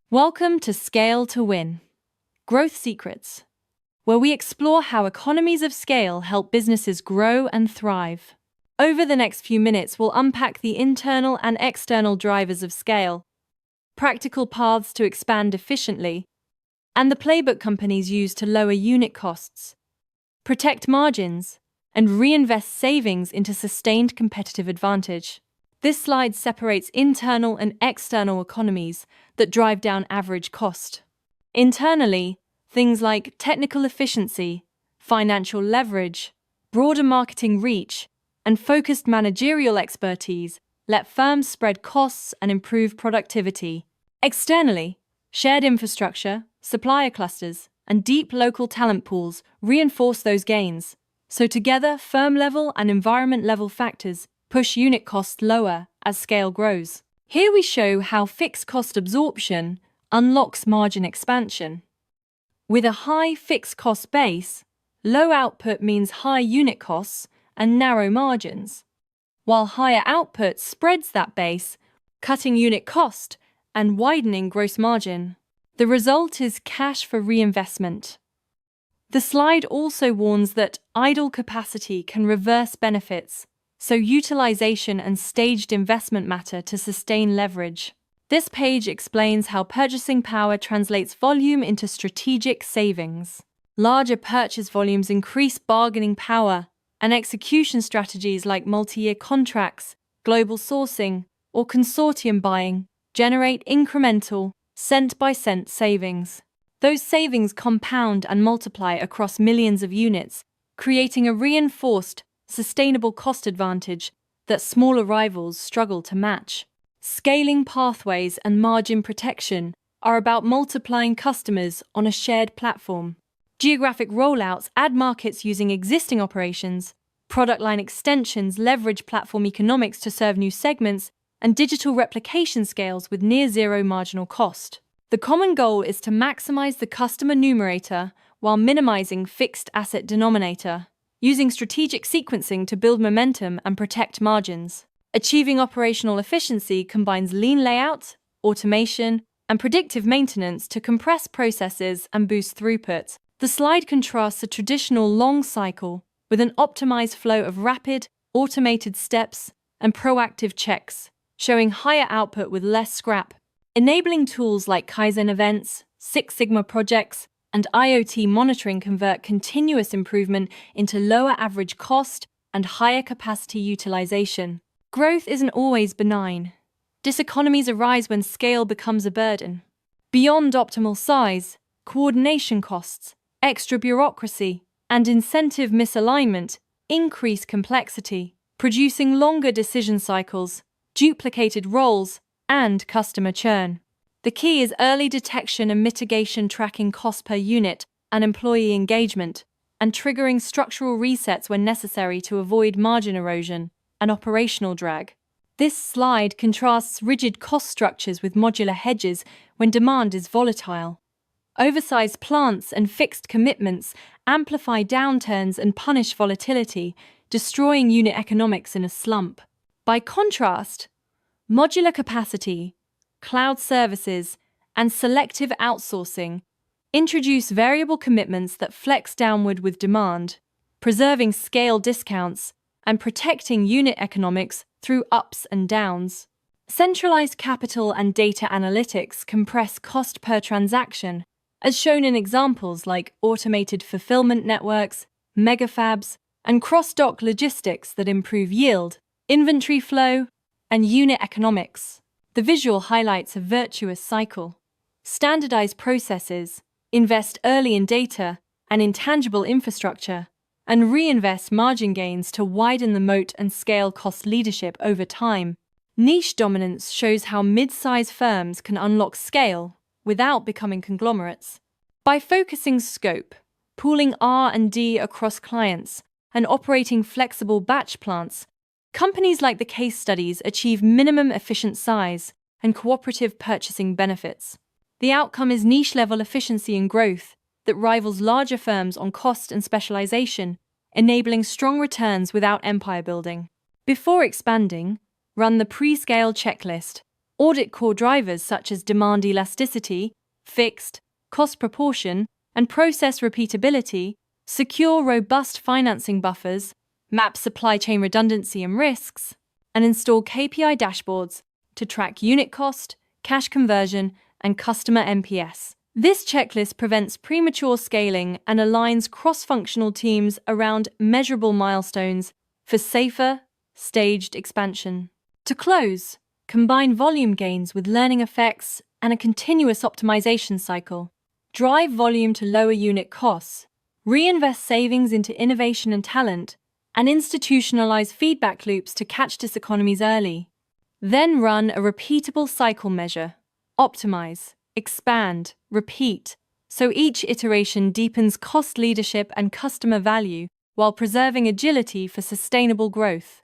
Welcome to Scale to Win Growth Secrets, where we explore how economies of scale help businesses grow and thrive. Over the next few minutes, we'll unpack the internal and external drivers of scale, practical paths to expand efficiently, and the playbook companies use to lower unit costs, protect margins, and reinvest savings into sustained competitive advantage. This slide separates internal and external economies that drive down average cost. Internally, things like technical efficiency, financial leverage, broader marketing reach, and focused managerial expertise let firms spread costs and improve productivity. Externally, shared infrastructure, supplier clusters, and deep local talent pools reinforce those gains. So together, firm-level and environment-level factors push unit costs lower as scale grows. Here we show how fixed cost absorption unlocks margin expansion. With a high fixed cost base, low output means high unit costs and narrow margins, while higher output spreads that base, cutting unit cost and widening gross margin. The result is cash for reinvestment. The slide also warns that idle capacity can reverse benefits, so utilization and staged investment matter to sustain leverage. This page explains how purchasing power translates volume into strategic savings. Larger purchase volumes increase bargaining power, and execution strategies like multi-year contracts, global sourcing, or consortium buying generate incremental, cent-by-cent savings. Those savings compound and multiply across millions of units, creating a reinforced, sustainable cost advantage that smaller rivals struggle to match. Scaling pathways and margin protection are about multiplying customers on a shared platform. Geographic rollouts add markets using existing operations, product line extensions leverage platform economics to serve new segments, and digital replication scales with near-zero marginal cost. The common goal is to maximize the customer numerator while minimizing fixed asset denominator, using strategic sequencing to build momentum and protect margins. Achieving operational efficiency combines lean layout, automation, and predictive maintenance to compress processes and boost throughput. The slide contrasts a traditional long cycle with an optimized flow of rapid, automated steps and proactive checks, showing higher output with less scrap. Enabling tools like Kaizen events, Six Sigma projects, and IoT monitoring convert continuous improvement into lower average cost and higher capacity utilization. Growth isn't always benign. Diseconomies arise when scale becomes a burden. Beyond optimal size, coordination costs, extra bureaucracy, and incentive misalignment increase complexity, producing longer decision cycles, duplicated roles, and customer churn. The key is early detection and mitigation, tracking cost per unit and employee engagement, and triggering structural resets when necessary to avoid margin erosion and operational drag. This slide contrasts rigid cost structures with modular hedges when demand is volatile. Oversized plants and fixed commitments amplify downturns and punish volatility, destroying unit economics in a slump. By contrast, modular capacity, cloud services, and selective outsourcing introduce variable commitments that flex downward with demand, preserving scale discounts and protecting unit economics through ups and downs. Centralized capital and data analytics compress cost per transaction, as shown in examples like automated fulfillment networks, megafabs, and cross-dock logistics that improve yield, inventory flow, and unit economics. The visual highlights a virtuous cycle. Standardize processes, invest early in data and intangible infrastructure, and reinvest margin gains to widen the moat and scale cost leadership over time. Niche dominance shows how mid-size firms can unlock scale without becoming conglomerates. By focusing scope, pooling R&D across clients, and operating flexible batch plants, companies like the case studies achieve minimum efficient size and cooperative purchasing benefits. The outcome is niche-level efficiency and growth that rivals larger firms on cost and specialization, enabling strong returns without empire building. Before expanding, run the pre-scale checklist. Audit core drivers such as demand elasticity, fixed cost proportion, and process repeatability, secure robust financing buffers, map supply chain redundancy and risks, and install KPI dashboards to track unit cost, cash conversion, and customer NPS. This checklist prevents premature scaling and aligns cross-functional teams around measurable milestones for safer, staged expansion. To close, combine volume gains with learning effects and a continuous optimization cycle. Drive volume to lower unit costs, reinvest savings into innovation and talent, and institutionalize feedback loops to catch diseconomies early. Then run a repeatable cycle measure. Optimize, expand, repeat, so each iteration deepens cost leadership and customer value while preserving agility for sustainable growth.